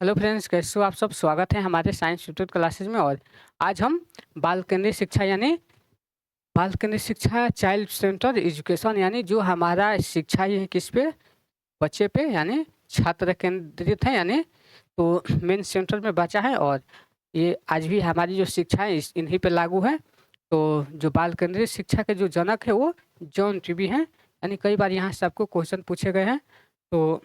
Hello friends, कैसे हो आप सब। स्वागत है हमारे साइंस इंस्टीट्यूट क्लासेज में। और आज हम बाल केंद्रित शिक्षा बाल केंद्रित शिक्षा चाइल्ड सेंटर एजुकेशन जो हमारा शिक्षा ही है किस पे, बच्चे पे छात्र केंद्रित है तो मेन सेंटर में बचा है। और ये आज भी हमारी जो शिक्षा है इन्हीं पे लागू है। तो जो बाल केंद्रित शिक्षा के जो जनक है वो जॉन ट्यूबी हैं। कई बार यहाँ से आपको क्वेश्चन पूछे गए हैं। तो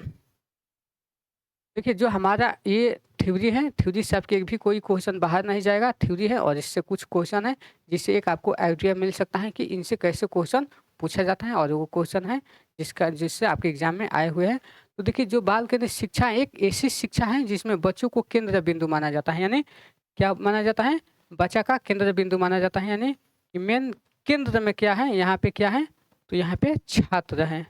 देखिए, जो हमारा ये थ्योरी है, थ्योरी से आपके एक भी कोई क्वेश्चन बाहर नहीं जाएगा। थ्योरी है और इससे कुछ क्वेश्चन है जिससे एक आपको आइडिया मिल सकता है कि इनसे कैसे क्वेश्चन पूछा जाता है। और वो क्वेश्चन है जिससे आपके एग्जाम में आए हुए हैं। तो देखिए, जो बाल केंद्रित शिक्षा एक ऐसी शिक्षा है जिसमें बच्चों को केंद्र बिंदु माना जाता है। क्या माना जाता है? बच्चा का केंद्र बिंदु माना जाता है। कि मेन केंद्र में क्या है, यहाँ पे क्या है, तो यहाँ पे छात्र हैं।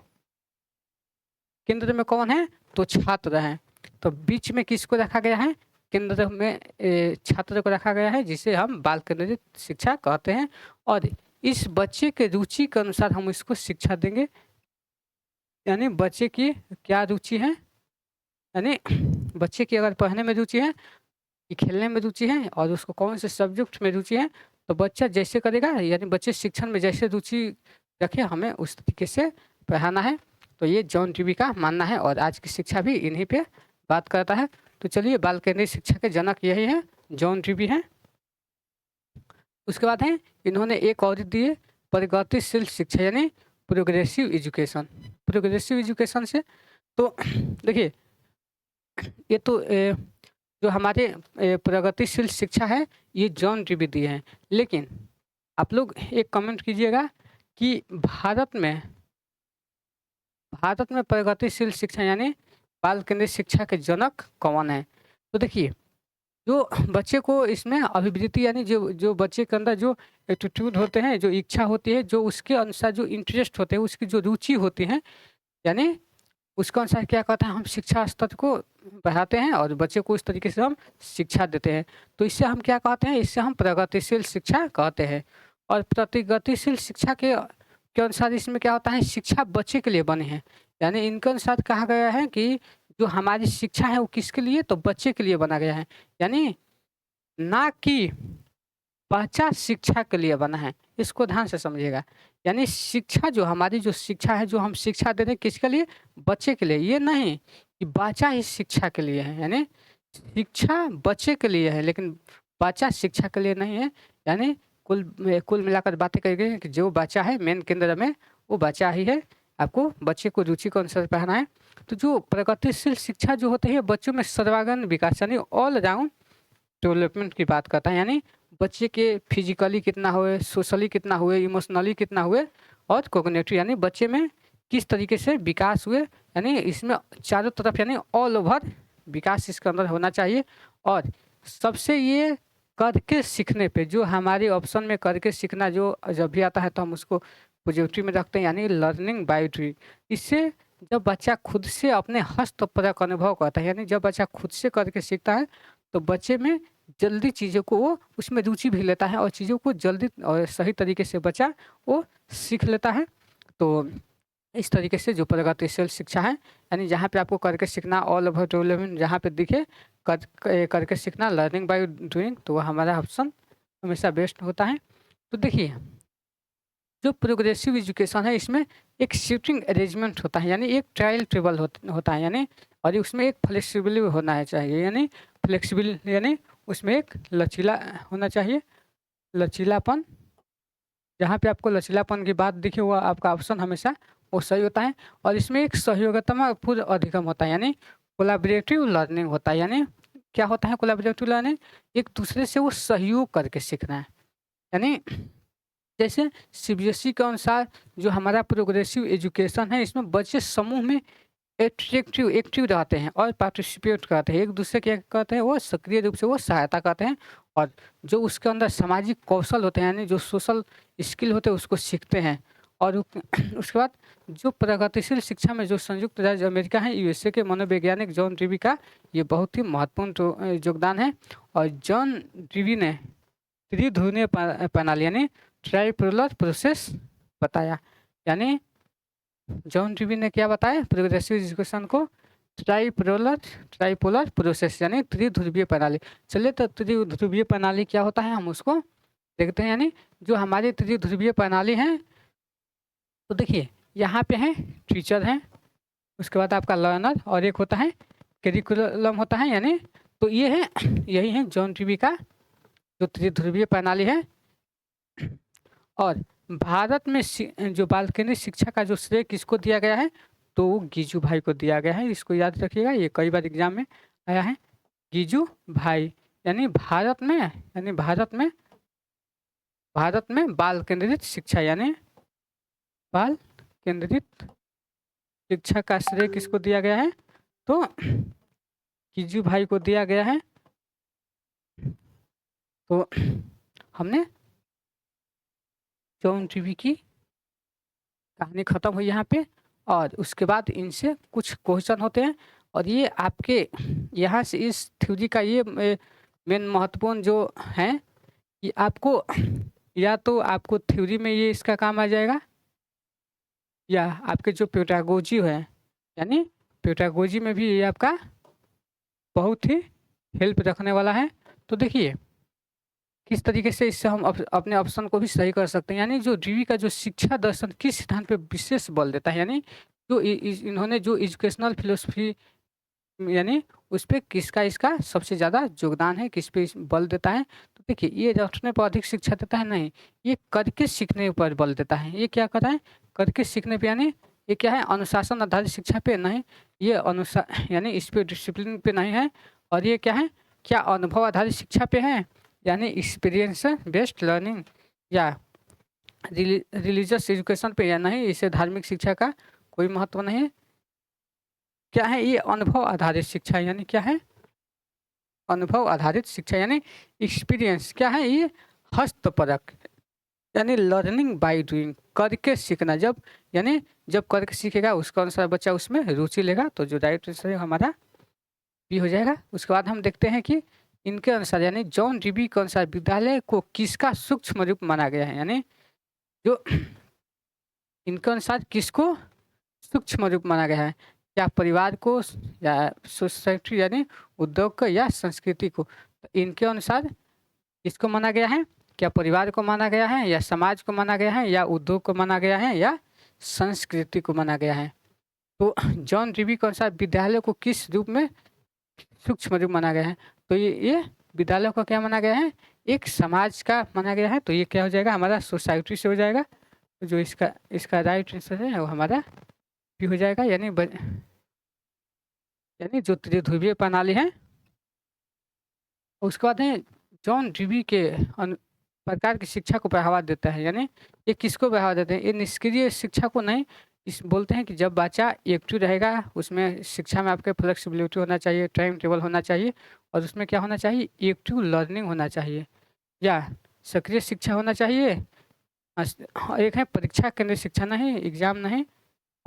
केंद्र में कौन है? तो छात्र हैं। तो बीच में किसको रखा गया है? केंद्र में छात्र को रखा गया है, जिसे हम बाल केंद्रित शिक्षा कहते हैं। और इस बच्चे के रुचि के अनुसार हम इसको शिक्षा देंगे। बच्चे की क्या रुचि है, बच्चे की अगर पढ़ने में रुचि है, कि खेलने में रुचि है और उसको कौन से सब्जेक्ट में रुचि है, तो बच्चा जैसे करेगा, बच्चे शिक्षण में जैसे रुचि रखे हमें उस तरीके से पढ़ाना है। तो ये जॉन टीवी का मानना है और आज की शिक्षा भी इन्हीं पे बात करता है। तो चलिए, बाल केंद्रित शिक्षा के जनक यही है, जॉन टीवी हैं। उसके बाद है, इन्होंने एक और दिए प्रगतिशील शिक्षा प्रोग्रेसिव एजुकेशन। प्रोग्रेसिव एजुकेशन से तो देखिए, ये तो जो हमारे प्रगतिशील शिक्षा है ये जॉन टीवी दिए हैं। लेकिन आप लोग एक कमेंट कीजिएगा कि भारत में प्रगतिशील शिक्षा बाल केंद्रित शिक्षा के जनक कौन है। तो देखिए, जो बच्चे को इसमें अभिवृत्ति जो जो बच्चे के अंदर जो एटीट्यूड होते हैं, जो इच्छा होती है, जो उसके अनुसार जो इंटरेस्ट होते हैं, उसकी जो रुचि होती है, यानी उसके अनुसार क्या कहते हैं, हम शिक्षा स्तर को बढ़ाते हैं और बच्चे को इस तरीके से हम शिक्षा देते हैं। तो इससे हम क्या कहते हैं, इससे हम प्रगतिशील शिक्षा कहते हैं। और प्रतिगतिशील शिक्षा के अनुसार इसमें क्या होता है, शिक्षा बच्चे के लिए बने हैं। इनके अनुसार कहा गया है कि जो हमारी शिक्षा है वो किसके लिए, तो बच्चे के लिए बना गया है। यानी ना कि बच्चा शिक्षा के लिए बना है। इसको ध्यान से समझिएगा। शिक्षा, जो हमारी जो शिक्षा है, जो हम शिक्षा दे रहे हैं किसके लिए, बच्चे के लिए। ये नहीं कि बच्चा ही शिक्षा के लिए है। शिक्षा बच्चे के लिए है लेकिन बच्चा शिक्षा के लिए नहीं है। कुल कुल मिलाकर बातें कही गई हैं कि जो बच्चा है मेन केंद्र में, वो बच्चा ही है। आपको बच्चे को रुचि के अनुसार पढ़ाना है। तो जो प्रगतिशील शिक्षा जो होती है, बच्चों में सर्वांगीण विकास ऑल राउंड डेवलपमेंट की बात करता है। बच्चे के फिजिकली कितना हुए, सोशली कितना हुए, इमोशनली कितना हुए, और कोग्निटिव बच्चे में किस तरीके से विकास हुए। इसमें चारों तरफ ऑल ओवर विकास इसके अंदर होना चाहिए। और सबसे ये करके सीखने पे, जो हमारे ऑप्शन में करके सीखना जो जब भी आता है तो हम उसको पॉजिटिव में रखते हैं, लर्निंग बाय डूइंग। इससे जब बच्चा खुद से अपने हस्तपरक अनुभव करता है, जब बच्चा खुद से करके सीखता है, तो बच्चे में जल्दी चीज़ों को वो उसमें रुचि भी लेता है और चीज़ों को जल्दी और सही तरीके से बच्चा वो सीख लेता है। तो इस तरीके से जो प्रगतिशील शिक्षा है, जहाँ पे आपको करके सीखना, ऑल ओवर डेवलपमेंट जहाँ पे दिखे, करके सीखना, लर्निंग बाय डूइंग, तो वो हमारा ऑप्शन हमेशा बेस्ट होता है। तो देखिए, जो प्रोग्रेसिव एजुकेशन है इसमें एक सीटिंग अरेंजमेंट होता है, एक ट्रायल टेबल होता है, और उसमें एक फ्लेक्सिबिल होना है चाहिए, फ्लेक्सिबिल उसमें एक लचीला होना चाहिए, लचीलापन। जहाँ पे आपको लचीलापन की बात दिखे हुआ आपका ऑप्शन हमेशा वो सही होता है। और इसमें एक सहयोगात्मक अधिगम होता है, कोलैबोरेटिव लर्निंग होता है। क्या होता है कोलैबोरेटिव लर्निंग? एक दूसरे से वो सहयोग करके सीखना है। यानी जैसे सीबीएसई के अनुसार जो हमारा प्रोग्रेसिव एजुकेशन है, इसमें बच्चे समूह में एक्टिव रहते हैं और पार्टिसिपेट करते हैं, एक दूसरे क्या करते हैं, वो सक्रिय रूप से वो सहायता करते हैं। और जो उसके अंदर सामाजिक कौशल होते हैं, जो सोशल स्किल होते हैं, उसको सीखते हैं। और उसके बाद जो प्रगतिशील शिक्षा में जो संयुक्त राज्य अमेरिका है, यूएसए के मनोवैज्ञानिक जॉन ड्यूवी का ये बहुत ही महत्वपूर्ण योगदान है। और जॉन ड्यूवी ने त्रिध्रुवीय प्रणाली ट्राइपोलर प्रोसेस बताया। जॉन ड्यूवी ने क्या बताया? प्रोग्रेसिव एजुकेशन को ट्राइपोलर ट्राइपोलर प्रोसेस यानी त्रिध्रुवीय प्रणाली। चलिए तो त्रिध्रुवीय प्रणाली क्या होता है हम उसको देखते हैं। यानी जो हमारी त्रिध्रुवीय प्रणाली है, तो देखिए यहाँ पे है टीचर है, उसके बाद आपका लर्नर और एक होता है करिकुलम होता है। यानी तो ये है यही है जॉन डीवी का जो त्रिध्रुवीय प्रणाली है। और भारत में जो बाल केंद्रित शिक्षा का जो श्रेय किसको दिया गया है, तो वो गिजू भाई को दिया गया है। इसको याद रखिएगा, ये कई बार एग्जाम में आया है। गिजू भाई यानी भारत में बाल केंद्रित शिक्षा यानी बाल केंद्रित शिक्षा का श्रेय किसको दिया गया है, तो गिजू भाई को दिया गया है। तो हमने जॉन डीवी की कहानी खत्म हुई यहाँ पे। और उसके बाद इनसे कुछ क्वेश्चन होते हैं, और ये आपके यहाँ से इस थ्योरी का ये मेन महत्वपूर्ण जो है, ये आपको या तो आपको थ्योरी में ये इसका काम आ जाएगा, या आपके जो पेडागोजी है यानी पेडागोजी में भी ये आपका बहुत ही हेल्प रखने वाला है। तो देखिए किस तरीके से इससे हम अपने ऑप्शन को भी सही कर सकते हैं। यानी जो डीवी का जो शिक्षा दर्शन किस सिद्धांत पे विशेष बल देता है, यानी जो इन्होंने जो एजुकेशनल फिलोसफी यानी उस पे किसका इसका सबसे ज़्यादा योगदान है, किस पे बल देता है। तो देखिए ये रटने पर अधिक शिक्षा देता है नहीं, ये करके सीखने पर बल देता है। ये क्या कर रहा है, करके सीखने पे, यानी ये क्या है अनुशासन आधारित शिक्षा पे नहीं, ये यानी इस पे डिसिप्लिन पे नहीं है। और ये क्या है, क्या अनुभव आधारित शिक्षा पे है, यानी एक्सपीरियंस बेस्ड लर्निंग या रिलीजियस एजुकेशन पे या नहीं, इसे धार्मिक शिक्षा का कोई महत्व नहीं है। क्या है ये अनुभव आधारित शिक्षा, यानी क्या है अनुभव आधारित शिक्षा यानी एक्सपीरियंस। क्या है ये हस्तपरक यानी लर्निंग बाय डूइंग, करके सीखना। जब करके सीखेगा उसके अनुसार बच्चा उसमें रुचि लेगा, तो जो राइट आंसर हमारा बी हो जाएगा। उसके बाद हम देखते हैं कि इनके अनुसार यानी जॉन डीवी के अनुसार विद्यालय को किसका सूक्ष्म रूप माना गया है, यानी जो इनके अनुसार किसको सूक्ष्म रूप माना गया है, क्या परिवार को या सोसाइटी यानी उद्योग को या संस्कृति को। तो इनके अनुसार किसको माना गया है, क्या परिवार को माना गया है, या समाज को माना गया है, या उद्योग को माना गया है, या संस्कृति को माना गया है। तो जॉन डीवी के अनुसार विद्यालय को किस रूप में सूक्ष्म रूप माना गया है, तो ये विद्यालय को क्या माना गया है, एक समाज का माना गया है। तो ये क्या हो जाएगा हमारा सोसाइटी से हो जाएगा। तो जो इसका राइट आंसर है वो हमारा भी हो जाएगा। यानी जो त्रिध्रुवीय प्रणाली है। उसके बाद है जॉन डीवी के प्रकार की शिक्षा को बढ़ावा देता है, यानी ये किसको बढ़ावा देते हैं, ये निष्क्रिय शिक्षा को नहीं। इस बोलते हैं कि जब बच्चा एक्टिव रहेगा, उसमें शिक्षा में आपके फ्लेक्सिबिलिटी होना चाहिए, टाइम टेबल होना चाहिए, और उसमें क्या होना चाहिए एक्टिव लर्निंग होना चाहिए, या सक्रिय शिक्षा होना चाहिए। एक है परीक्षा केंद्रित शिक्षा नहीं, एग्जाम नहीं,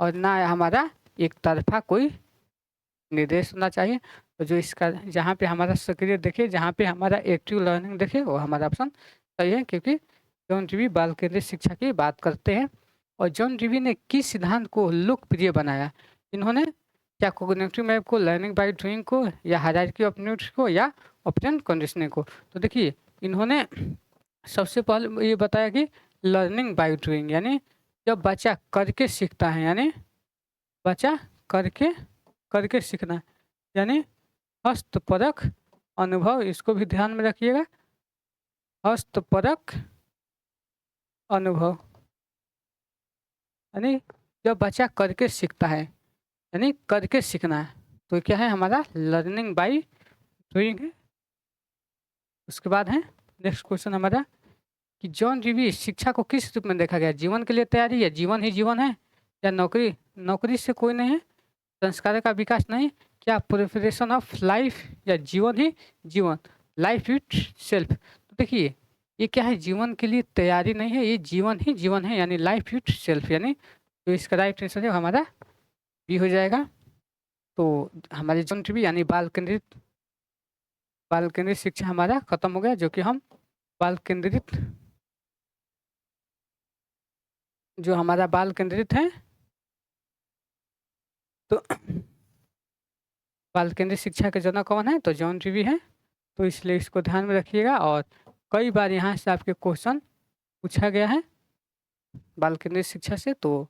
और ना हमारा एक तरफा कोई निर्देश होना चाहिए। तो जो इसका जहाँ पे हमारा सक्रिय देखे, जहाँ पे हमारा एक्टिव लर्निंग देखे, वो हमारा ऑप्शन सही है, क्योंकि जॉन डीवी बाल केंद्रित शिक्षा की बात करते हैं। और जॉन डीवी ने किस सिद्धांत को लोकप्रिय बनाया, इन्होंने क्या कोग्निटिव मैप को, लर्निंग बाय डूइंग को, या हायरार्की ऑफ नीड्स को, या ऑपरेंट कंडीशनिंग को। तो देखिए इन्होंने सबसे पहले ये बताया कि लर्निंग बाय डूइंग, यानी जब बच्चा करके सीखता है, यानी बच्चा करके करके सीखना, यानी हस्तपरक अनुभव, इसको भी ध्यान में रखिएगा, हस्तपरक अनुभव, यानी जब बच्चा करके सीखता है, यानी करके सीखना है, तो क्या है हमारा लर्निंग बाय डूइंग है। उसके बाद है नेक्स्ट क्वेश्चन हमारा कि जॉन डीवी शिक्षा को किस रूप में देखा गया, जीवन के लिए तैयारी, या जीवन ही जीवन है, या नौकरी नौकरी से कोई नहीं है, संस्कार का विकास नहीं, क्या प्रिपरेशन ऑफ लाइफ, या जीवन ही जीवन, लाइफ इट सेल्फ। तो देखिए ये क्या है, जीवन के लिए तैयारी नहीं है, ये जीवन ही जीवन है, यानी लाइफ इट सेल्फ, यानी तो इसका राइट आंसर है हमारा बी हो जाएगा। तो हमारे जॉन डीवी यानी बाल केंद्रित शिक्षा हमारा खत्म हो गया, जो कि हम बाल केंद्रित जो हमारा बाल केंद्रित है। तो बाल केंद्रित शिक्षा के जनक कौन है? तो जॉन डीवी है। तो इसलिए इसको ध्यान में रखिएगा और कई बार यहाँ से आपके क्वेश्चन पूछा गया है बाल केंद्रित शिक्षा से। तो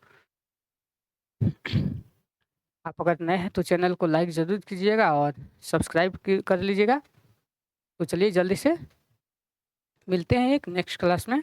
आप अगर नए हैं तो चैनल को लाइक ज़रूर कीजिएगा और सब्सक्राइब कर लीजिएगा। तो चलिए जल्दी से मिलते हैं एक नेक्स्ट क्लास में।